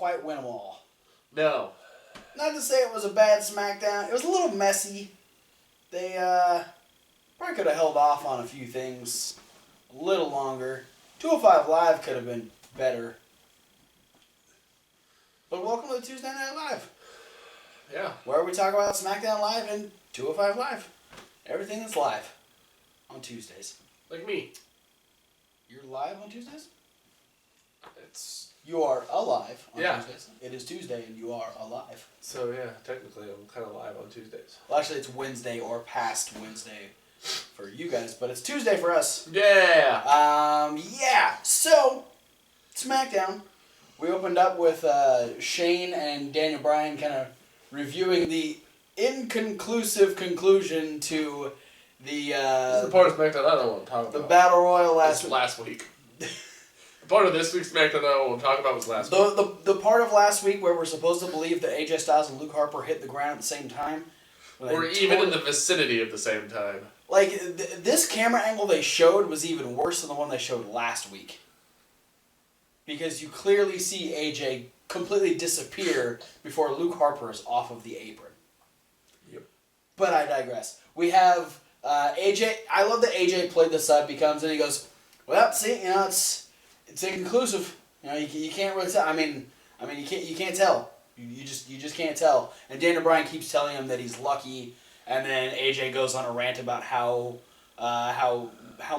quite win them all. No. Not to say it was a bad SmackDown. It was a little messy. They probably could have held off on a few things a little longer. 205 Live could have been better. But welcome to Tuesday Night Live. Yeah. Where we talk about SmackDown Live and 205 Live. Everything is live on Tuesdays. Like me. You're live on Tuesdays? You are alive on Tuesdays. It is Tuesday and you are alive. So yeah, technically I'm kind of live on Tuesdays. Well, actually it's Wednesday or past Wednesday for you guys, but it's Tuesday for us. Yeah. Yeah. So, SmackDown. We opened up with Shane and Daniel Bryan kind of reviewing the inconclusive conclusion to the... this is the part of SmackDown I don't want to talk about. The Battle Royal last week. The part of this week's SmackDown I don't want to talk about was last week. The part of last week where we're supposed to believe that AJ Styles and Luke Harper hit the ground at the same time. Or even in the vicinity of the same time. Like, this camera angle they showed was even worse than the one they showed last week. Because you clearly see AJ completely disappear before Luke Harper is off of the apron. Yep. But I digress. We have AJ. I love that AJ played the sub. He comes in and he goes, well, see, you know, it's inconclusive. You know, you can't really tell. I mean, you can't tell. You just can't tell. And Daniel Bryan keeps telling him that he's lucky, and then AJ goes on a rant about how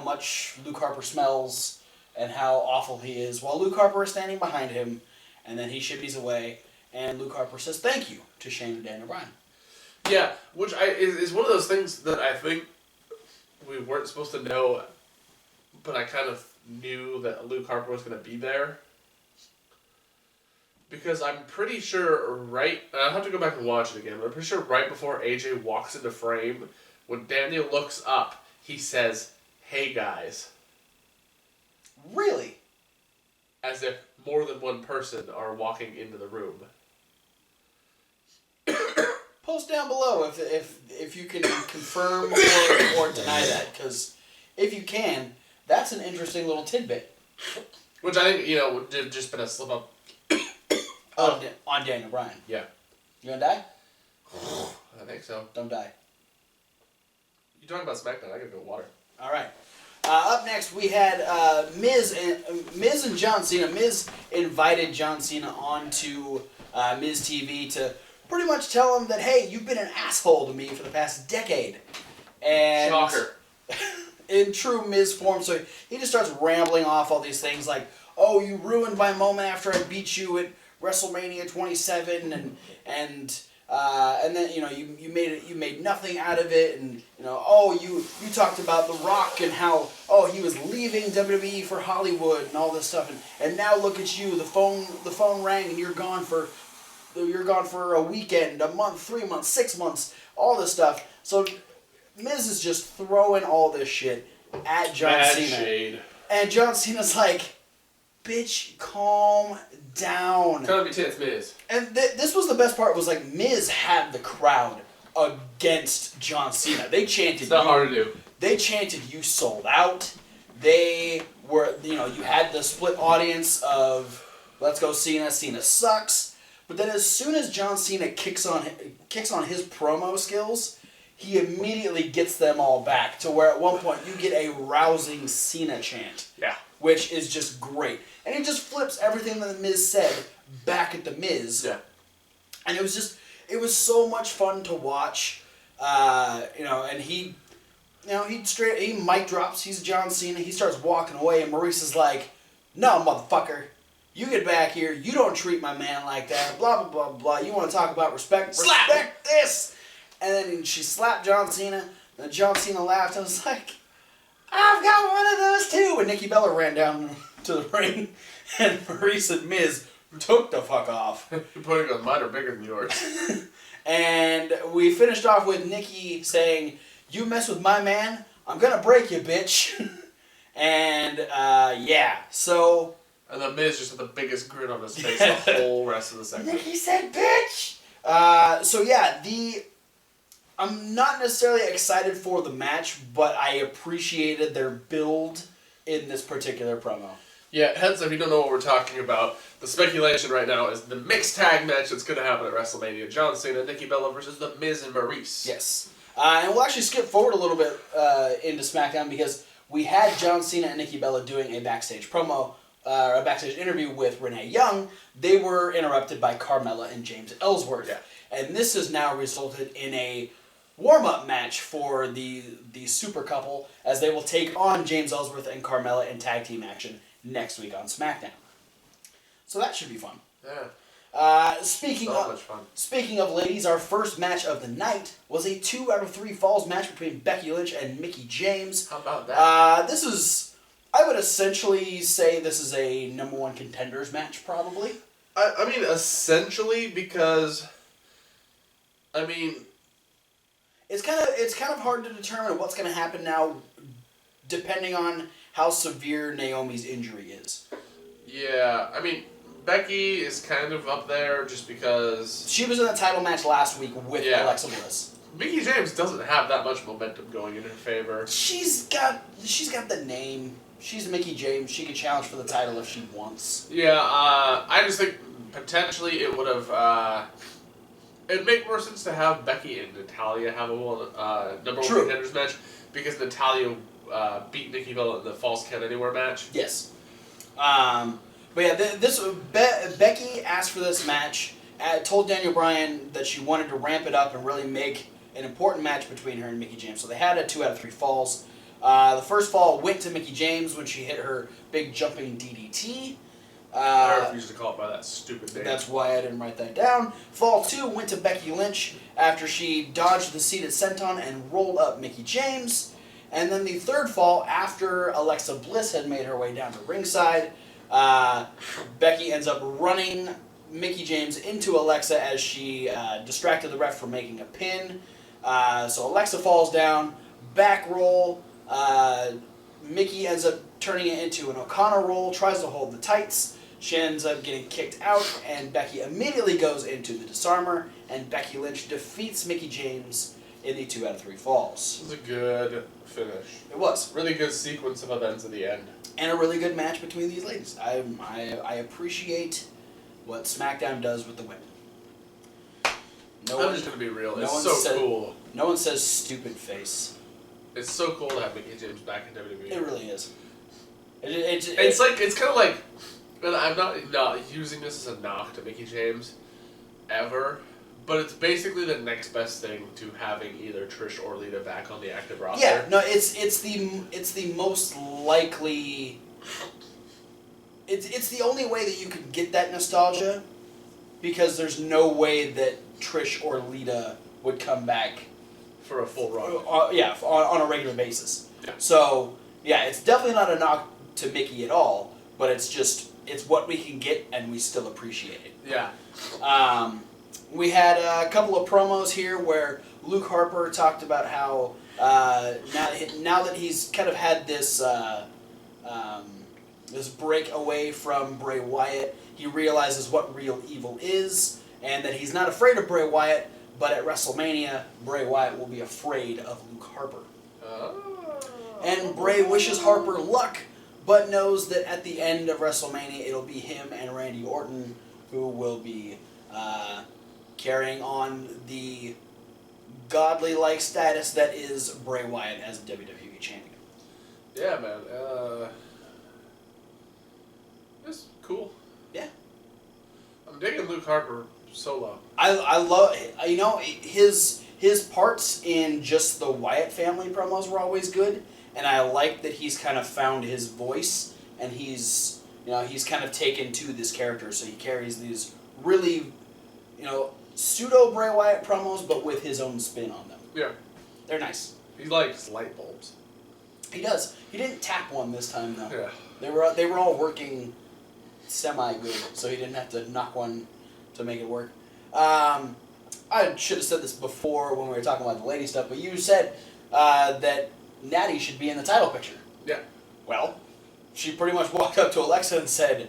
much Luke Harper smells and how awful he is, while Luke Harper is standing behind him, and then he shimmies away, and Luke Harper says thank you to Shane and Daniel Bryan. Yeah, which is one of those things that I think we weren't supposed to know, but I kind of knew that Luke Harper was going to be there. Because I'm pretty sure I'll have to go back and watch it again, but I'm pretty sure right before AJ walks into frame, when Daniel looks up, he says, hey guys. Really? As if more than one person are walking into the room. Post down below if you can confirm or deny that, because if you can, that's an interesting little tidbit. Which I think, would have just been a slip up. On Daniel Bryan. Yeah. You gonna die? I think so. Don't die. You talking about SmackDown? I gotta go water. All right. Up next, we had Miz and John Cena. Miz invited John Cena onto Miz TV to pretty much tell him that, hey, you've been an asshole to me for the past decade. And shocker. In true Miz form, so he just starts rambling off all these things like, oh, you ruined my moment after I beat you at WrestleMania 27, and then you made nothing out of it, and you talked about The Rock and how he was leaving WWE for Hollywood and all this stuff, and now look at you, the phone rang and you're gone for a weekend, a month, 3 months, 6 months, all this stuff. So Miz is just throwing all this shit at John Cena, shade. And John Cena's like, bitch, calm down. Tell me tense, Miz. And this was the best part, was like Miz had the crowd against John Cena. They chanted. It's not hard to do. They chanted, you sold out. They were, you had the split audience of, let's go Cena, Cena sucks. But then as soon as John Cena kicks on his promo skills, he immediately gets them all back to where at one point you get a rousing Cena chant. Yeah. Which is just great. And he just flips everything that The Miz said back at The Miz. Yeah. And it was so much fun to watch. And he mic drops, he's John Cena, he starts walking away, and Maurice is like, no, motherfucker, you get back here, you don't treat my man like that, blah, blah, blah, blah, you want to talk about respect? Slap! Respect this! And then she slapped John Cena, and then John Cena laughed, and was like, I've got one of those too! And Nikki Bella ran down to the ring, and Maurice and Miz took the fuck off. Your point goes, mine are bigger than yours. And we finished off with Nikki saying, you mess with my man, I'm gonna break you, bitch. And, so... And the Miz just had the biggest grin on his face the whole rest of the segment. Nikki said, bitch! I'm not necessarily excited for the match, but I appreciated their build in this particular promo. Yeah, hence, if you don't know what we're talking about, the speculation right now is the mixed tag match that's going to happen at WrestleMania. John Cena, Nikki Bella versus The Miz and Maurice. Yes. And we'll actually skip forward a little bit into SmackDown because we had John Cena and Nikki Bella doing a backstage promo, a backstage interview with Renee Young. They were interrupted by Carmella and James Ellsworth. Yeah. And this has now resulted in a warm-up match for the super couple as they will take on James Ellsworth and Carmella in tag team action next week on SmackDown. So that should be fun. Yeah. Speaking much fun. Speaking of ladies, our first match of the night was a 2 out of 3 falls match between Becky Lynch and Mickie James. How about that? This is, I would essentially say this is a number 1 contenders match, probably. I mean, essentially, because, I mean, It's kind of hard to determine what's going to happen now, depending on how severe Naomi's injury is. yeah, I mean, Becky is kind of up there just because She was in the title match last week with Alexa Bliss. Mickie James doesn't have that much momentum going in her favor. She's got the name. She's Mickie James. She could challenge for the title if she wants. Yeah, I just think potentially it would have. It'd make more sense to have Becky and Natalya have a number 1 contenders match because Natalya beat Nikki Bella in the Falls Count Anywhere match. Yes. But yeah, Becky asked for this match, told Daniel Bryan that she wanted to ramp it up and really make an important match between her and Mickie James. So they had a 2 out of 3 falls. The first fall went to Mickie James when she hit her big jumping DDT. I refuse to call it by that stupid name. That's why I didn't write that down. Fall 2 went to Becky Lynch after she dodged the seated senton and rolled up Mickie James. And then the third fall, after Alexa Bliss had made her way down to ringside, Becky ends up running Mickie James into Alexa as she distracted the ref from making a pin. So Alexa falls down, back roll. Mickie ends up turning it into an O'Connor roll, tries to hold the tights. She ends up getting kicked out, and Becky immediately goes into the disarmer, and Becky Lynch defeats Mickie James in the 2 out of 3 falls. It was a good finish. It was. Really good sequence of events at the end. And a really good match between these ladies. I appreciate what SmackDown does with the women. I'm just going to be real. It's so cool. No one says stupid face. It's so cool to have Mickie James back in WWE. It really is. It's kind of like, and I'm not using this as a knock to Mickie James, ever, but it's basically the next best thing to having either Trish or Lita back on the active roster. Yeah, no, it's the most likely. It's the only way that you could get that nostalgia, because there's no way that Trish or Lita would come back for a full run. On a regular basis. Yeah. So yeah, it's definitely not a knock to Mickie at all, but it's what we can get, and we still appreciate it. Yeah. We had a couple of promos here where Luke Harper talked about how now that he's kind of had this this break away from Bray Wyatt, he realizes what real evil is, and that he's not afraid of Bray Wyatt, but at WrestleMania, Bray Wyatt will be afraid of Luke Harper. Oh. And Bray wishes Harper luck, but knows that at the end of WrestleMania, it'll be him and Randy Orton who will be carrying on the godly-like status that is Bray Wyatt as WWE Champion. Yeah, man. It's cool. Yeah. I'm digging Luke Harper solo. I love, his parts in just the Wyatt family promos were always good, and I like that he's kind of found his voice, and he's kind of taken to this character, so he carries these really, pseudo Bray Wyatt promos, but with his own spin on them. Yeah. They're nice. He likes light bulbs. He does. He didn't tap one this time, though. Yeah. They were all working semi-good, so he didn't have to knock one to make it work. I should have said this before when we were talking about the lady stuff, but you said that Natty should be in the title picture. Yeah. Well, she pretty much walked up to Alexa and said,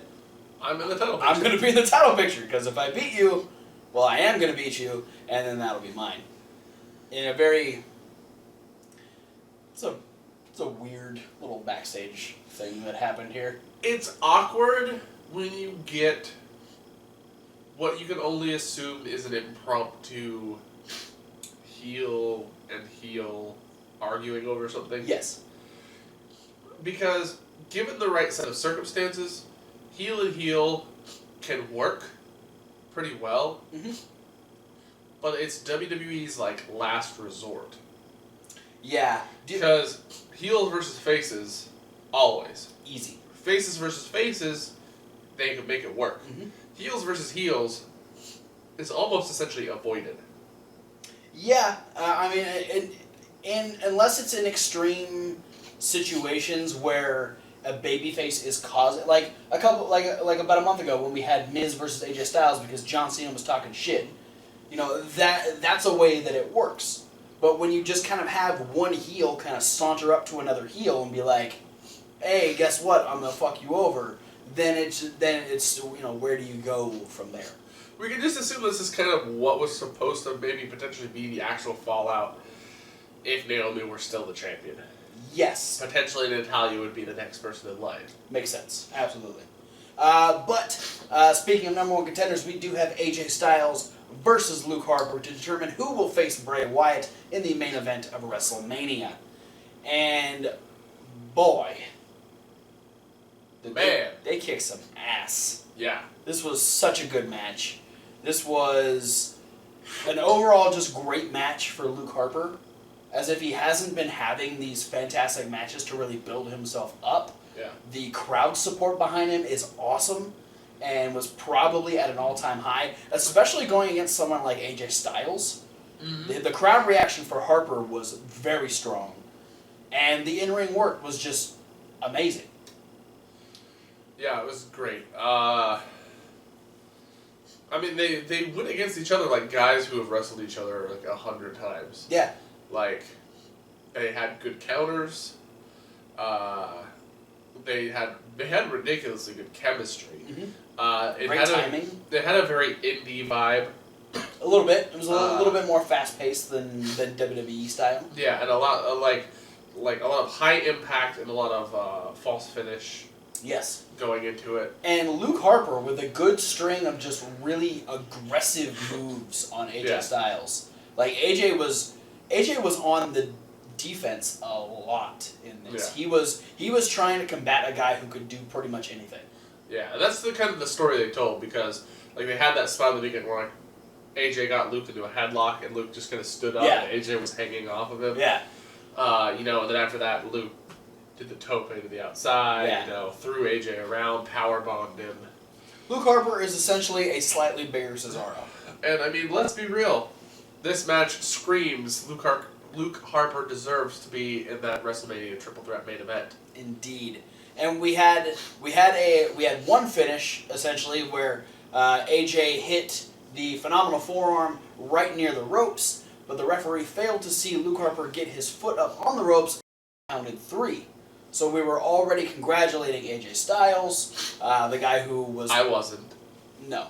I'm in the title picture. I'm going to be in the title picture, because if I beat you, well, I am going to beat you, and then that'll be mine. In a very... It's It's a weird little backstage thing that happened here. It's awkward when you get what you can only assume is an impromptu heel and heel arguing over something. Yes. Because given the right set of circumstances, heel and heel can work pretty well. Mm-hmm. But it's WWE's like last resort. Yeah. Because heels versus faces, always. Easy. Faces versus faces, they can make it work. Mm-hmm. Heels versus heels is almost essentially avoided. Yeah, I mean, unless it's in extreme situations where a babyface is causing, like about a month ago when we had Miz versus AJ Styles because John Cena was talking shit. You know, that's a way that it works. But when you just kind of have one heel kind of saunter up to another heel and be like, "Hey, guess what? I'm gonna fuck you over," then it's you know, where do you go from there? We can just assume this is kind of what was supposed to maybe potentially be the actual fallout if Naomi were still the champion. Yes. Potentially Natalya would be the next person in line. Makes sense. Absolutely. But speaking of number one contenders, we do have AJ Styles versus Luke Harper to determine who will face Bray Wyatt in the main event of WrestleMania. And boy, they kicked some ass. Yeah. This was such a good match. This was an overall just great match for Luke Harper, as if he hasn't been having these fantastic matches to really build himself up. Yeah. The crowd support behind him is awesome and was probably at an all-time high, especially going against someone like AJ Styles. Mm-hmm. The crowd reaction for Harper was very strong, and the in-ring work was just amazing. Yeah, it was great. I mean, they went against each other like guys who have wrestled each other like 100 times. Yeah. Like, they had good counters. They had ridiculously good chemistry. Mm-hmm. Great timing. They had a very indie vibe. A little bit. It was a little bit more fast paced than WWE style. Yeah, and a lot of, like a lot of high impact and a lot of false finish. Yes. Going into it. And Luke Harper with a good string of just really aggressive moves on AJ Styles. Like AJ was on the defense a lot in this. Yeah. He was trying to combat a guy who could do pretty much anything. Yeah, and that's the kind of the story they told, because like they had that spot in the beginning where like AJ got Luke into a headlock and Luke just kind of stood up and AJ was hanging off of him. Yeah. You know, and then after that Luke did the tope to the outside, you know, threw AJ around, power bombed him. Luke Harper is essentially a slightly bigger Cesaro. And I mean, let's be real. This match screams Luke Harper deserves to be in that WrestleMania Triple Threat main event. Indeed. And we had one finish essentially where AJ hit the phenomenal forearm right near the ropes, but the referee failed to see Luke Harper get his foot up on the ropes. Counted 3. So we were already congratulating AJ Styles, the guy who was... I wasn't. No.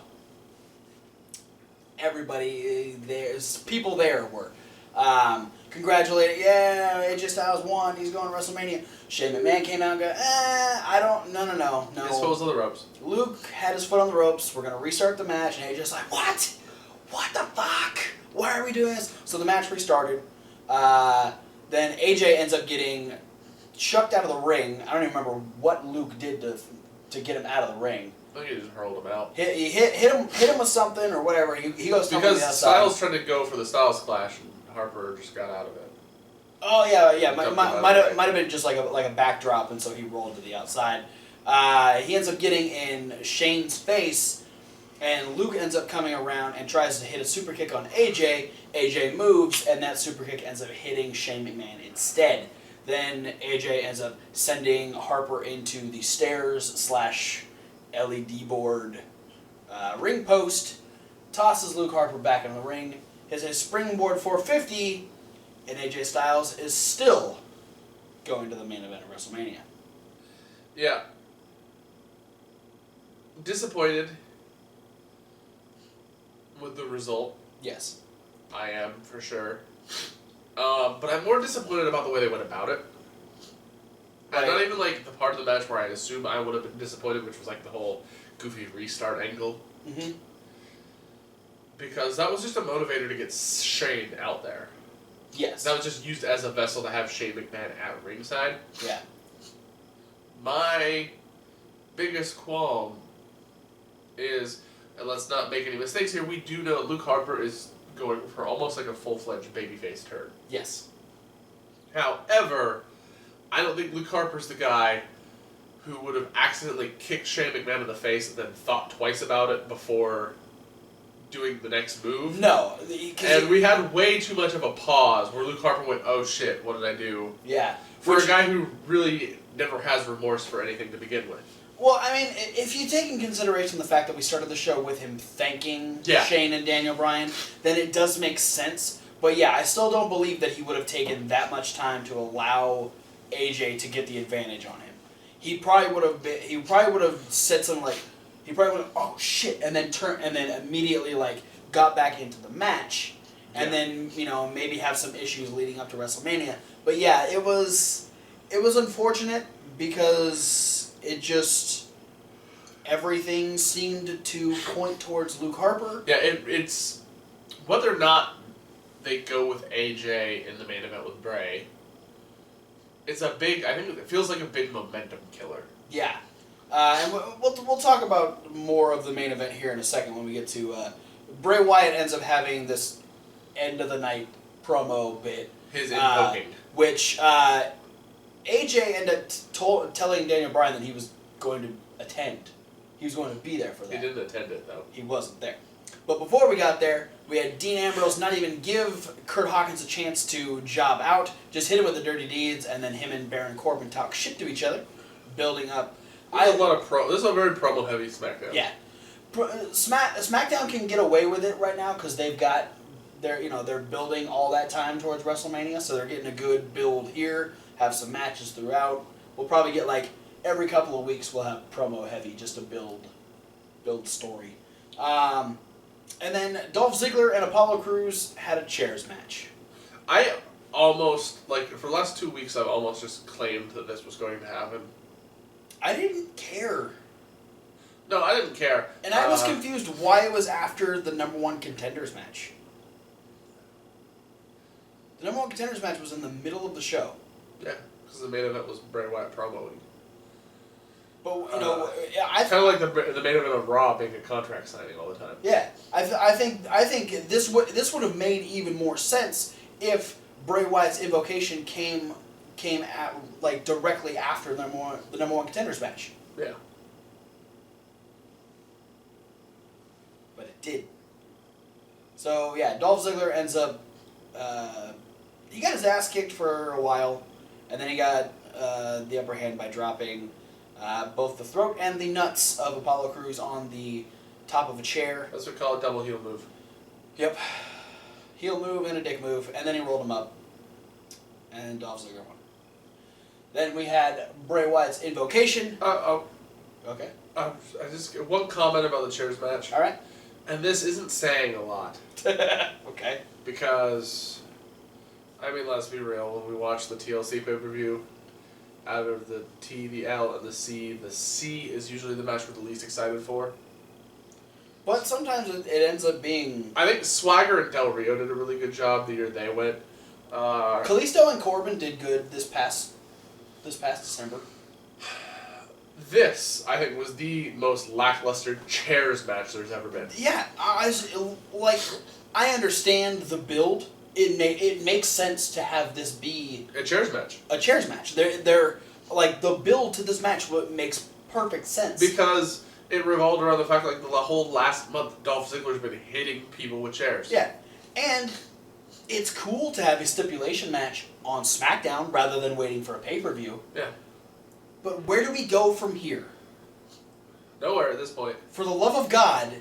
Everybody, there's people there were. Congratulating, AJ Styles won, he's going to WrestleMania. Shane McMahon came out and go, no. His foot was on the ropes. Luke had his foot on the ropes, we're going to restart the match, and AJ's like, what? What the fuck? Why are we doing this? So the match restarted. Then AJ ends up getting chucked out of the ring. I don't even remember what Luke did to get him out of the ring. I think he just hurled him out. He hit him with something or whatever. He goes something because Styles tried to go for the Styles Clash and Harper just got out of it. Oh yeah. Might have been just like a backdrop, and so he rolled to the outside. He ends up getting in Shane's face, and Luke ends up coming around and tries to hit a super kick on AJ. AJ moves, and that super kick ends up hitting Shane McMahon instead. Then AJ ends up sending Harper into the stairs / LED board ring post, tosses Luke Harper back in the ring, hits a springboard 450, and AJ Styles is still going to the main event of WrestleMania. Yeah. Disappointed with the result. Yes. I am, for sure. But I'm more disappointed about the way they went about it. And not even like the part of the match where I assume I would have been disappointed, which was like the whole goofy restart angle. Mm-hmm. Because that was just a motivator to get Shane out there. Yes. That was just used as a vessel to have Shane McMahon at ringside. Yeah. My biggest qualm is, and let's not make any mistakes here, we do know Luke Harper is going for almost like a full-fledged babyface turn. Yes. However, I don't think Luke Harper's the guy who would have accidentally kicked Shane McMahon in the face and then thought twice about it before doing the next move. No. And we had way too much of a pause where Luke Harper went, oh shit, what did I do? Yeah. For a guy who really never has remorse for anything to begin with. Well, I mean, if you take in consideration the fact that we started the show with him thanking Shane and Daniel Bryan, then it does make sense. But yeah, I still don't believe that he would have taken that much time to allow AJ to get the advantage on him. He probably would have said something like, he probably would have, oh shit, and then immediately like got back into the match, and then maybe have some issues leading up to WrestleMania. But yeah, it was unfortunate because it just everything seemed to point towards Luke Harper. Yeah, it's whether or not they go with AJ in the main event with Bray. It's I think it feels like a big momentum killer. Yeah. And we'll talk about more of the main event here in a second when we get to Bray Wyatt ends up having this end of the night promo bit. His invoking. Which AJ ended up telling Daniel Bryan that he was going to attend. He was going to be there for that. He didn't attend it, though. He wasn't there. But before we got there, we had Dean Ambrose not even give Kurt Hawkins a chance to job out, just hit him with the dirty deeds, and then him and Baron Corbin talk shit to each other, building up. This is a very promo-heavy SmackDown. Yeah. SmackDown can get away with it right now because they're building all that time towards WrestleMania, so they're getting a good build here, have some matches throughout. We'll probably get like every couple of weeks we'll have promo heavy just to build story. And then Dolph Ziggler and Apollo Crews had a chairs match. I almost, for the last 2 weeks, I've almost just claimed that this was going to happen. I didn't care. No, I didn't care. And I was confused why it was after the number one contenders match. The number one contenders match was in the middle of the show. Yeah, because the main event was Bray Wyatt promoing. But, kind of like the main event of Raw being a contract signing all the time. Yeah, I think this would have made even more sense if Bray Wyatt's invocation came at directly after the number one contenders match. Yeah. But it did. So yeah, Dolph Ziggler ends up he got his ass kicked for a while, and then he got the upper hand by dropping both the throat and the nuts of Apollo Crews on the top of a chair. That's what we call a double heel move. Yep. Heel move and a dick move, and then he rolled him up. And Dolph Ziggler won. Then we had Bray Wyatt's invocation. Okay. One comment about the chairs match. All right. And this isn't saying a lot. Okay. Because, let's be real. When we watch the TLC pay-per-view, out of the T, the L, and the C is usually the match we're the least excited for. But sometimes it ends up being... I think Swagger and Del Rio did a really good job the year they went. Kalisto and Corbin did good this past December. This, I think, was the most lackluster chairs match there's ever been. Yeah, I understand the build. It makes sense to have this be a chairs match. A chairs match. They're the build to this match makes perfect sense because it revolved around the fact the whole last month Dolph Ziggler's been hitting people with chairs. Yeah, and it's cool to have a stipulation match on SmackDown rather than waiting for a pay-per-view. Yeah. But where do we go from here? Nowhere at this point. For the love of God,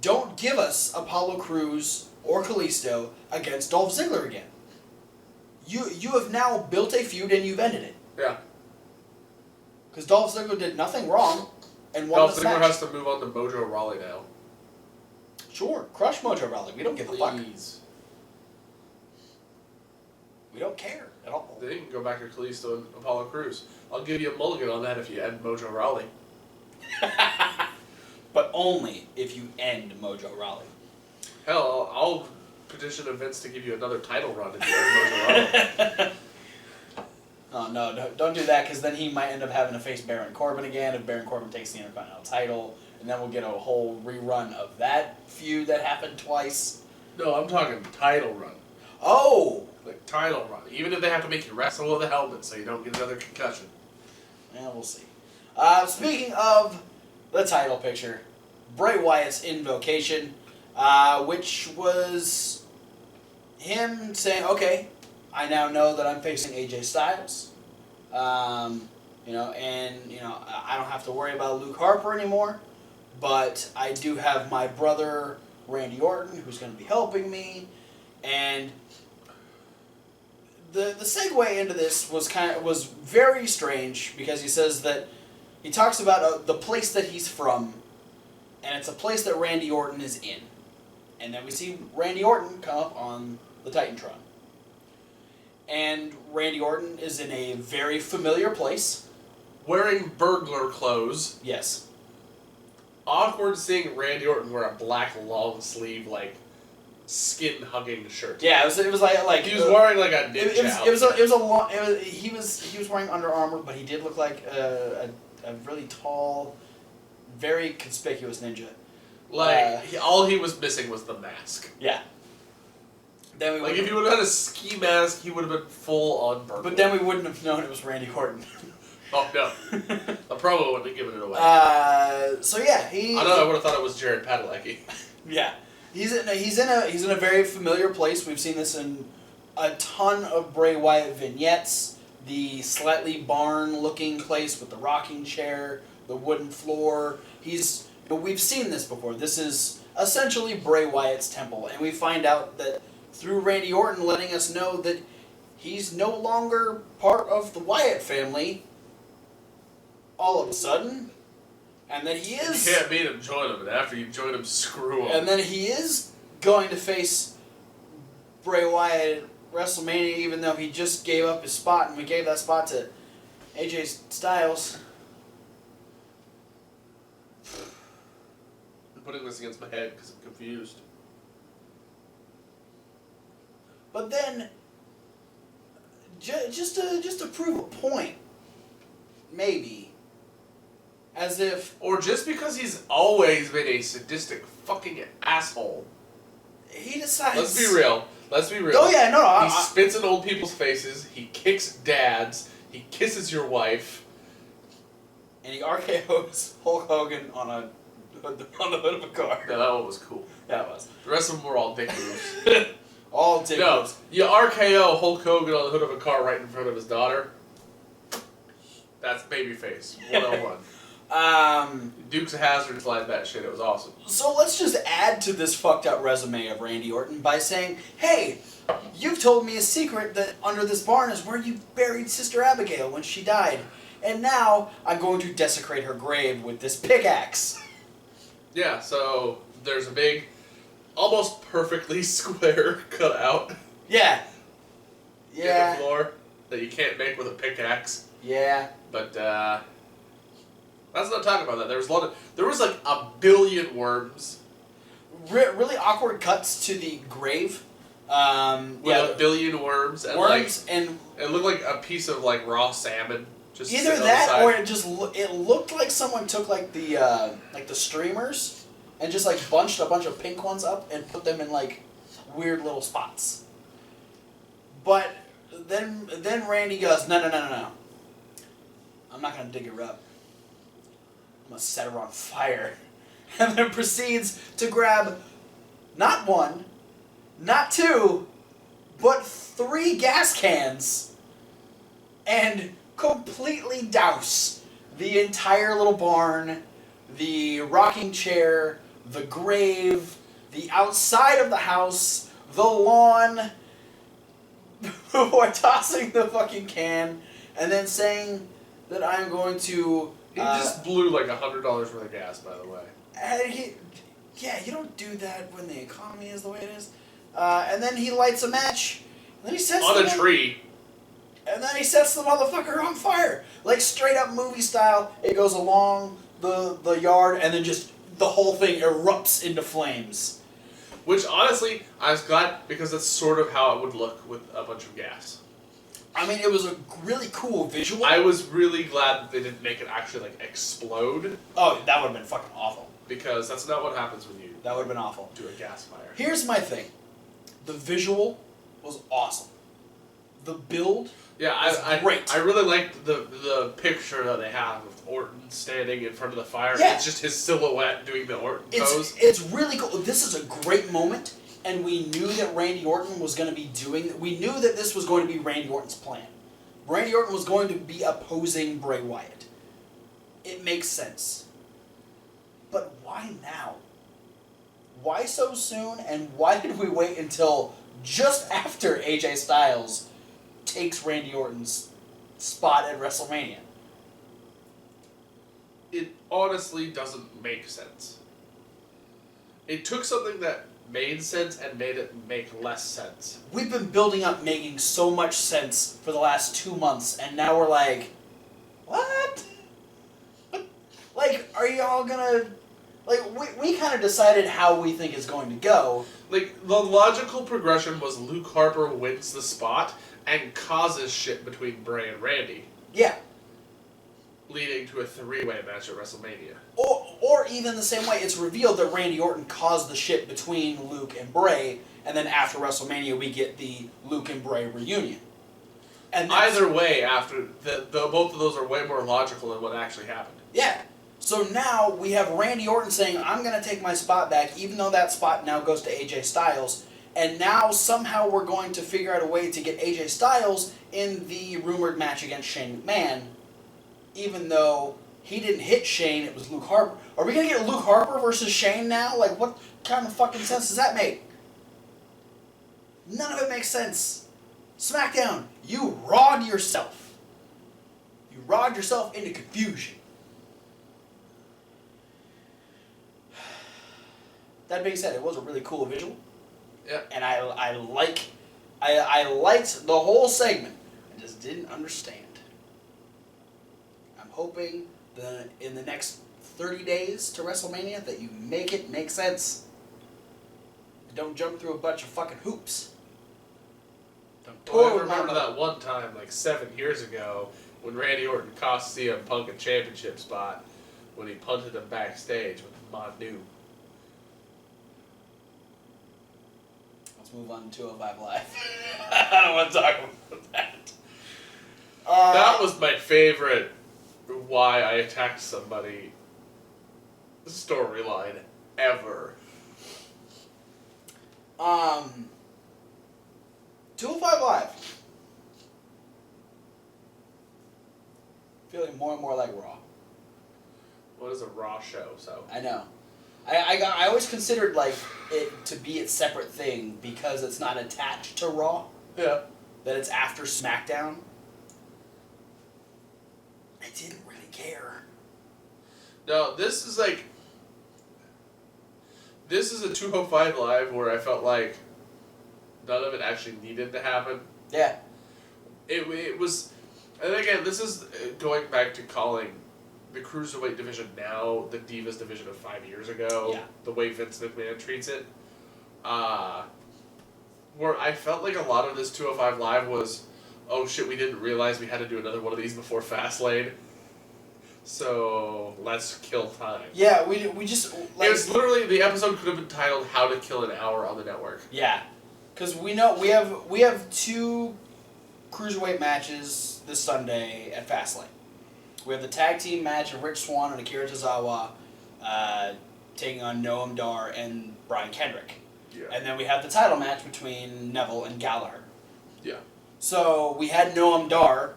don't give us Apollo Crews or Kalisto against Dolph Ziggler again. You have now built a feud and you've ended it. Yeah. Because Dolph Ziggler did nothing wrong and won Dolph this Ziggler match. has to move on to Mojo Rawley now. Sure, crush Mojo Rawley. We don't give a fuck. Please. We don't care at all. Then you can go back to Kalisto and Apollo Crews. I'll give you a mulligan on that if you end Mojo Rawley. But only if you end Mojo Rawley. Hell, I'll petition Vince to give you another title run if you end Mojo Rawley. Oh, no, don't do that, because then he might end up having to face Baron Corbin again if Baron Corbin takes the Intercontinental title, and then we'll get a whole rerun of that feud that happened twice. No, I'm talking title run. Oh! Like, title run. Even if they have to make you wrestle with a helmet so you don't get another concussion. Yeah, we'll see. Speaking of the title picture, Bray Wyatt's invocation, which was him saying, okay, I now know that I'm facing AJ Styles. I don't have to worry about Luke Harper anymore, but I do have my brother Randy Orton who's going to be helping me, and the segue into this was very strange, because he says that he talks about the place that he's from, and it's a place that Randy Orton is in, and then we see Randy Orton come up on the Titantron. And Randy Orton is in a very familiar place. Wearing burglar clothes. Yes. Awkward seeing Randy Orton wear a black long sleeve, like, skin-hugging shirt. Yeah, it was like he was wearing like a ninja outfit. He was wearing Under Armour, but he did look like a really tall, very conspicuous ninja. Like, all he was missing was the mask. Yeah. Then like, if he would have had a ski mask, he would have been full on burglar. But then we wouldn't have known it was Randy Orton. Oh, no. The promo wouldn't have given it away. So yeah, I would have thought it was Jared Padalecki. Yeah. He's in a very familiar place. We've seen this in a ton of Bray Wyatt vignettes. The slightly barn-looking place with the rocking chair, the wooden floor. We've seen this before. This is essentially Bray Wyatt's temple, and we find out that through Randy Orton letting us know that he's no longer part of the Wyatt family all of a sudden, and that he is... You can't beat him, join him, and after you join him, screw him. And then he is going to face Bray Wyatt at WrestleMania, even though he just gave up his spot, and we gave that spot to AJ Styles. I'm putting this against my head because I'm confused. But then, just to prove a point, maybe, as if... Or just because he's always been a sadistic fucking asshole. He decides... Let's be real. Oh yeah, no. He spits in old people's faces, he kicks dads, he kisses your wife. And he RKO's Hulk Hogan on the hood of a car. No, that one was cool. Yeah, it was. The rest of them were all dick moves. All dick moves. You RKO Hulk Hogan on the hood of a car right in front of his daughter. That's babyface. 101. Dukes of Hazzard flies that shit. It was awesome. So let's just add to this fucked up resume of Randy Orton by saying, hey, you've told me a secret that under this barn is where you buried Sister Abigail when she died. And now I'm going to desecrate her grave with this pickaxe. Yeah, so there's a big, almost perfectly square cutout. Yeah. In the floor that you can't make with a pickaxe. Yeah. But, let's not talk about that. There was like a billion worms. Really awkward cuts to the grave. With a billion worms. And it looked like a piece of like raw salmon. Just either that or it looked like someone took like the streamers and just like bunched a bunch of pink ones up and put them in like weird little spots. But then Randy goes, no. I'm not gonna dig her up. I'm gonna set her on fire. And then proceeds to grab not one, not two, but 3 gas cans and completely douse the entire little barn, the rocking chair, the grave, the outside of the house, the lawn, before tossing the fucking can, and then saying that I'm going to... He just blew like $100 worth of gas, by the way. You don't do that when the economy is the way it is. And then he lights a match, And then he sets on a tree. And then he sets the motherfucker on fire. Like, straight up movie style. It goes along the yard, and then just the whole thing erupts into flames. Which, honestly, I was glad, because that's sort of how it would look with a bunch of gas. I mean, it was a really cool visual. I was really glad that they didn't make it actually, like, explode. Oh, that would have been fucking awful. Because that's not what happens when you... That would have been awful. ...do a gas fire. Here's my thing. The visual was awesome. The build was great. I really liked the picture that they have of Orton standing in front of the fire. Yeah. It's just his silhouette doing the Orton pose. It's really cool. This is a great moment, and we knew that Randy Orton was going to be doing... We knew that this was going to be Randy Orton's plan. Randy Orton was going to be opposing Bray Wyatt. It makes sense. But why now? Why so soon, and why did we wait until just after AJ Styles takes Randy Orton's spot at WrestleMania? It honestly doesn't make sense. It took something that made sense and made it make less sense. We've been building up making so much sense for the last 2 months, and now we're like, what? Like, are y'all gonna... Like, we kind of decided how we think it's going to go. Like, the logical progression was Luke Harper wins the spot and causes shit between Bray and Randy. Yeah. Leading to a 3-way match at WrestleMania. Or even the same way, it's revealed that Randy Orton caused the shit between Luke and Bray, and then after WrestleMania we get the Luke and Bray reunion. And either way, after both of those are way more logical than what actually happened. Yeah. So now we have Randy Orton saying, I'm going to take my spot back, even though that spot now goes to AJ Styles. And now somehow we're going to figure out a way to get AJ Styles in the rumored match against Shane McMahon, even though he didn't hit Shane, it was Luke Harper. Are we going to get Luke Harper versus Shane now? Like, what kind of fucking sense does that make? None of it makes sense. Smackdown, you rawed yourself. You rawed yourself into confusion. That being said, it was a really cool visual. Yeah. And I liked the whole segment. I just didn't understand. I'm hoping that in the next 30 days to WrestleMania that you make it make sense. Don't jump through a bunch of fucking hoops. Well, I remember that one time, like 7 years ago, when Randy Orton cost CM Punk a championship spot when he punted him backstage with Manu. Let's move on to 205 Live. I don't want to talk about that. That was my favorite why I attacked somebody storyline ever. 205 Live. Feeling more and more like Raw. What is a Raw show? So I know. I always considered like it to be its separate thing because it's not attached to Raw. Yeah. That it's after SmackDown. I didn't really care. No, this is like... This is a 205 Live where I felt like none of it actually needed to happen. Yeah. It was... And again, this is going back to calling the Cruiserweight division now the Divas division of 5 years ago. Yeah. The way Vince McMahon treats it. Where I felt like a lot of this 205 Live was, oh shit, we didn't realize we had to do another one of these before Fastlane. So let's kill time. Yeah, we just... Like, It was literally, the episode could have been titled How to Kill an Hour on the Network. Yeah. Because we know we have 2 Cruiserweight matches this Sunday at Fastlane. We have the tag team match of Rich Swann and Akira Tozawa taking on Noam Dar and Brian Kendrick. Yeah. And then we have the title match between Neville and Gallagher. Yeah. So we had Noam Dar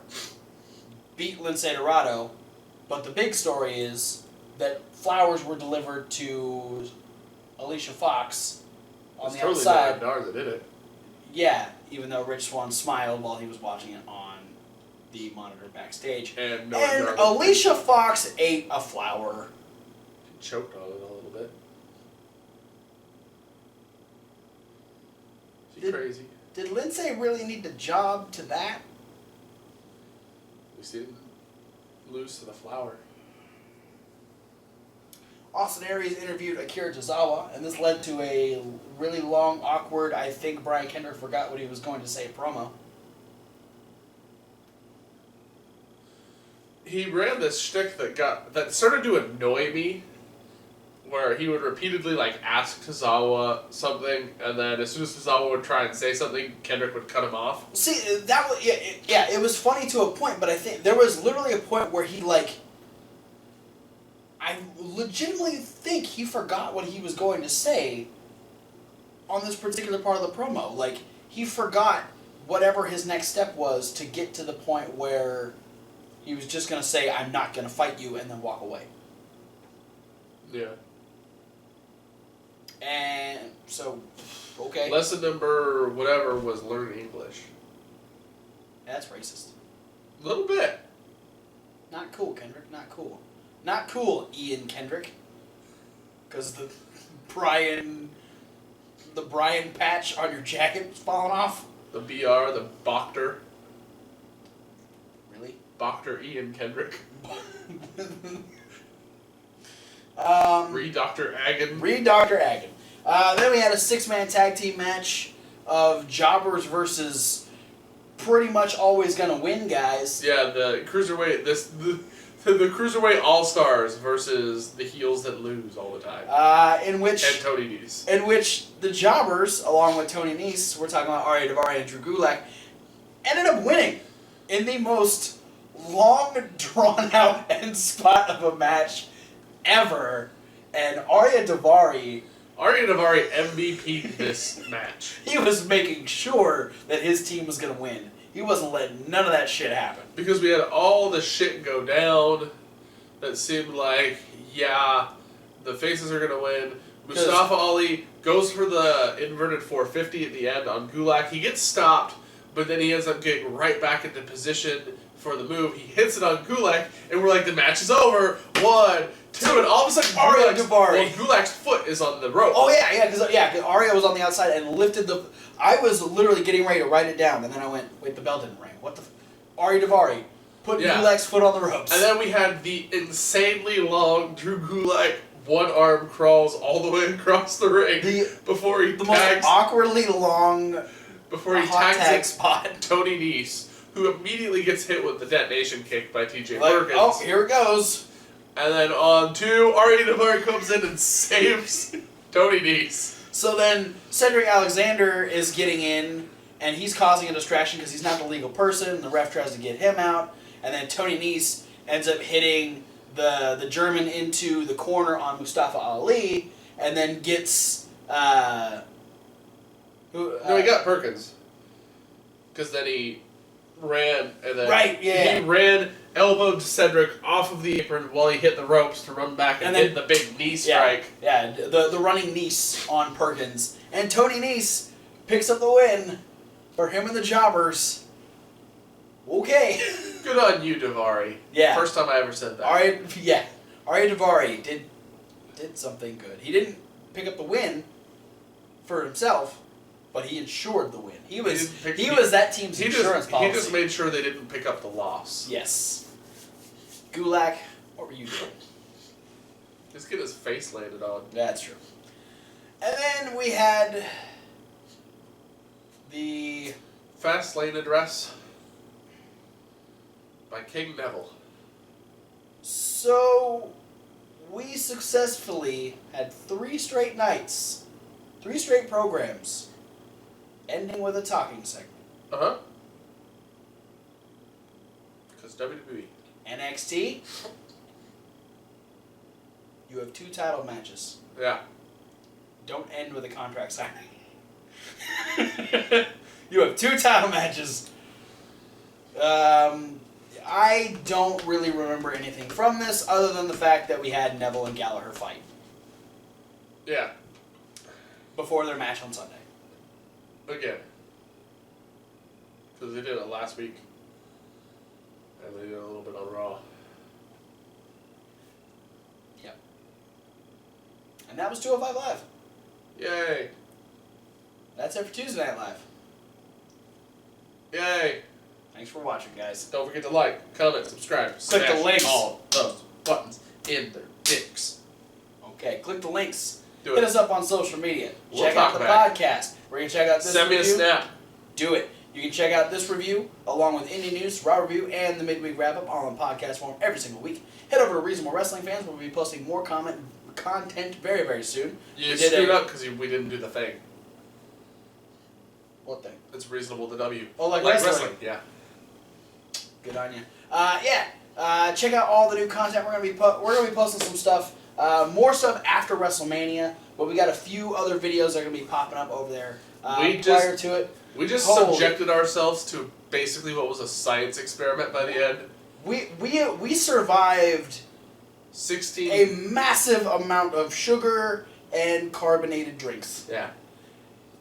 beat Lince Dorado, but the big story is that flowers were delivered to Alicia Fox on the outside. It's totally Dar that did it. Yeah, even though Rich Swann smiled while he was watching it on the monitor backstage. And Alicia Fox ate a flower. She choked on it a little bit. She's crazy. Did Lindsay really need to job to that? We see him lose to the Flower. Austin Aries interviewed Akira Tozawa, and this led to a really long, awkward, I think Brian Kendrick forgot what he was going to say promo. He ran this shtick that started to annoy me, where he would repeatedly ask Tozawa something, and then as soon as Tozawa would try and say something, Kendrick would cut him off. See, that was it was funny to a point, but I think there was literally a point where he I legitimately think he forgot what he was going to say on this particular part of the promo. He forgot whatever his next step was to get to the point where he was just going to say, "I'm not going to fight you," and then walk away. Yeah. And so, okay. Lesson number whatever was learn English. That's racist. A little bit. Not cool, Kendrick. Not cool. Not cool, Ian Kendrick. Because the Brian patch on your jacket was falling off. The BR, the Boctor. Really? Boctor Ian Kendrick. Read Dr. Agon. Read Dr. Agon. Then we had a 6-man tag team match of jobbers versus pretty much always gonna win guys. Yeah, the cruiserweight. The cruiserweight all-stars versus the heels that lose all the time. In which and Tony Nese. In which the jobbers, along with Tony Nese, we're talking about Arya Daivari and Drew Gulak, ended up winning in the most long, drawn-out end spot of a match ever. And Arya Daivari MVP'd this match. He was making sure that his team was going to win. He wasn't letting none of that shit happen. Because we had all the shit go down that seemed like, yeah, the faces are going to win. Mustafa Ali goes for the inverted 450 at the end on Gulak. He gets stopped, but then he ends up getting right back into position for the move. He hits it on Gulak, and we're like, the match is over. 1, 2, and all of a sudden, Gulak's foot is on the rope. Oh, because Arya was on the outside and lifted the... I was literally getting ready to write it down, and then I went, wait, the bell didn't ring. What the... Arya Daivari put Gulak's foot on the ropes. And then we had the insanely long Drew Gulak one-arm crawls all the way across the ring before he tags... most awkwardly long before he tags spot. Tony Nese, who immediately gets hit with the detonation kick by TJ Perkins. Oh, here it goes. And then on 2, Arya Daivari comes in and saves Tony Nese. So then Cedric Alexander is getting in, and he's causing a distraction because he's not the legal person. The ref tries to get him out, and then Tony Nese ends up hitting the German into the corner on Mustafa Ali, and then gets... he got Perkins. Because then he ran, and then he ran, elbowed Cedric off of the apron while he hit the ropes to run back and hit the big knee strike. Yeah, the running Nese on Perkins. And Tony Nese picks up the win for him and the jobbers. Okay. Good on you, Daivari. Yeah. First time I ever said that. Arya Daivari did something good. He didn't pick up the win for himself, but he ensured the win. He was that team's insurance policy. He just made sure they didn't pick up the loss. Yes. Gulak, what were you doing? Just get his face landed on. That's true. And then we had the Fastlane address by King Neville. So we successfully had 3 straight nights, 3 straight programs, ending with a talking segment. Uh-huh. Because WWE. NXT, you have 2 title matches. Yeah. Don't end with a contract signing. You have 2 title matches. I don't really remember anything from this other than the fact that we had Neville and Gallagher fight. Yeah. Before their match on Sunday. Again. Because they did it last week. And they did it a little bit on Raw. Yep. And that was 205 Live. Yay. That's it for Tuesday Night Live. Yay! Thanks for watching, guys. Don't forget to like, comment, subscribe. Click the links. All those buttons in their dicks. Okay, click the links. Do Hit it. us up on social media. We'll check out talk the back. podcast. We're going to check out this Send me a review. snap. Do it. You can check out this review along with indie news, raw review, and the midweek wrap-up all in podcast form every single week. Head over to Reasonable Wrestling Fans. We'll be posting more content very, very soon. You screwed up because we didn't do the thing. What thing? It's reasonable to W. Oh, like wrestling. Yeah. Good on you. Check out all the new content. We're gonna be posting some stuff, more stuff after WrestleMania. But we got a few other videos that are gonna be popping up over there prior to it. We just Holy. subjected ourselves to basically what was a science experiment by the end. We survived 16. a massive amount of sugar and carbonated drinks, Yeah.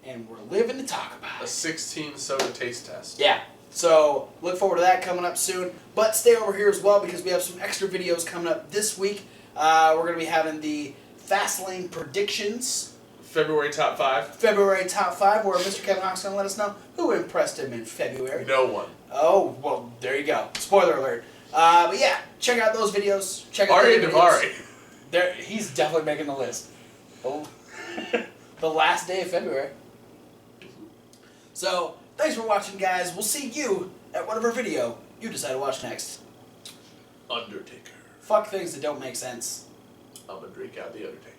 and we're living to talk about A it. 16 soda taste test. Yeah. So look forward to that coming up soon. But stay over here as well because we have some extra videos coming up this week. We're going to be having the Fastlane predictions. February top 5. February top 5, where Mr. Kevin Hawk's going to let us know who impressed him in February. No one. Oh, well, there you go. Spoiler alert. But yeah, check out those videos. Check out Ari the Davari. There, he's definitely making the list. Oh, the last day of February. So, thanks for watching, guys. We'll see you at whatever video you decide to watch next. Undertaker. Fuck things that don't make sense. I'm gonna drink out the Undertaker.